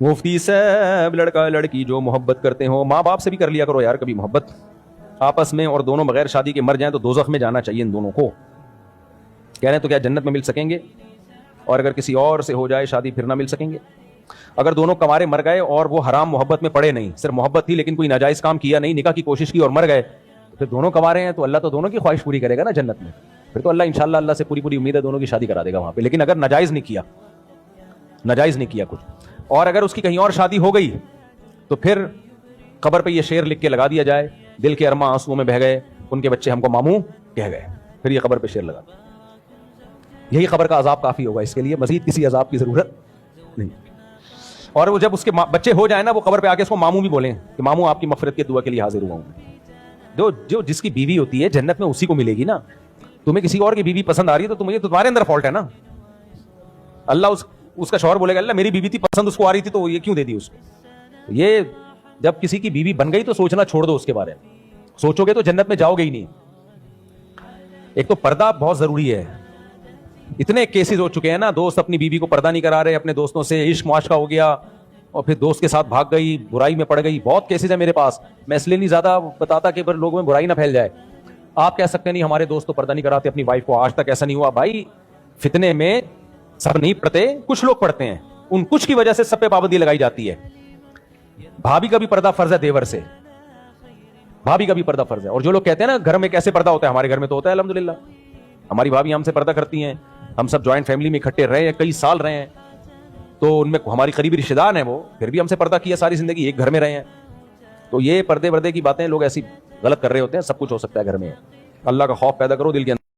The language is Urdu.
مفتی صاحب لڑکا لڑکی جو محبت کرتے ہو ماں باپ سے بھی کر لیا کرو یار کبھی محبت آپس میں, اور دونوں بغیر شادی کے مر جائیں تو دوزخ میں جانا چاہیے ان دونوں کو. کہہ رہے ہیں تو کیا جنت میں مل سکیں گے؟ اور اگر کسی اور سے ہو جائے شادی پھر نہ مل سکیں گے؟ اگر دونوں کنوارے مر گئے اور وہ حرام محبت میں پڑے نہیں, صرف محبت تھی لیکن کوئی ناجائز کام کیا نہیں, نکاح کی کوشش کی اور مر گئے, تو پھر دونوں کنوارے ہیں تو اللہ تو دونوں کی خواہش پوری کرے گا نا جنت میں. پھر تو اللہ انشاءاللہ اللہ سے پوری امید ہے دونوں کی شادی کرا دے گا وہاں پہ. لیکن اگر ناجائز نہیں کیا کچھ, اور اگر اس کی کہیں اور شادی ہو گئی تو پھر قبر پہ یہ شعر لکھ کے لگا دیا جائے, دل کے ارماں آنسوؤں میں بہہ گئے, ان کے بچے ہم کو ماموں کہہ گئے. پھر یہ قبر پہ شعر لگا, یہی قبر کا عذاب کافی ہوگا اس کے لیے, مزید کسی عذاب کی ضرورت نہیں. اور وہ جب اس کے بچے ہو جائیں نا, وہ قبر پہ آ کے اس کو ماموں بھی بولیں کہ ماموں آپ کی مغفرت کی دعا کے لیے حاضر ہوا ہوں. جو جس کی بیوی ہوتی ہے جنت میں اسی کو ملے گی نا. تمہیں کسی اور کی بیوی پسند آ رہی ہے تو تمہارے اندر فالٹ ہے نا. اللہ اس کا شوہر بولے گا اللہ میری بیوی تھی پسند, اس کو آ رہی تھی تو یہ کیوں دے دی اس کو. یہ جب کسی کی بیوی بن گئی تو سوچنا چھوڑ دو اس کے بارے میں, سوچو گے تو جنت میں جاؤ گے ہی نہیں. ایک تو پردہ بہت ضروری ہے. اتنے کیسز ہو چکے ہیں نا, دوست اپنی بیوی کو پردہ نہیں کرا رہے, اپنے دوستوں سے عشق معاشقہ ہو گیا اور پھر دوست کے ساتھ بھاگ گئی, برائی میں پڑ گئی. بہت کیسز ہیں میرے پاس, میں اس لیے نہیں زیادہ بتاتا کہ لوگوں میں برائی نہ پھیل جائے. آپ کہہ سکتے نہیں ہمارے دوست تو پردہ نہیں کراتے اپنی وائف کو, آج تک ایسا نہیں ہوا. بھائی فتنے میں سب نہیں پڑھتے, کچھ لوگ پڑھتے ہیں, ان کچھ کی وجہ سے سب پہ پابندی لگائی جاتی ہے. بھابھی کا بھی پردہ فرض ہے دیور سے, بھابھی کا بھی پردہ فرض ہے. اور جو لوگ کہتے ہیں نا گھر میں کیسے پردہ ہوتا ہے, ہمارے گھر میں تو ہوتا ہے الحمدللہ. ہماری بھابھی ہم سے پردہ کرتی ہیں, ہم سب جوائنٹ فیملی میں اکٹھے رہے ہیں, کئی سال رہے ہیں, تو ان میں ہماری قریبی رشتے دار ہیں, وہ پھر بھی ہم سے پردہ کیا, ساری زندگی ایک گھر میں رہے ہیں. تو یہ پردے وردے کی باتیں لوگ ایسی غلط کر رہے ہوتے ہیں, سب کچھ ہو سکتا ہے گھر میں. اللہ کا خوف پیدا کرو دل کے اندر.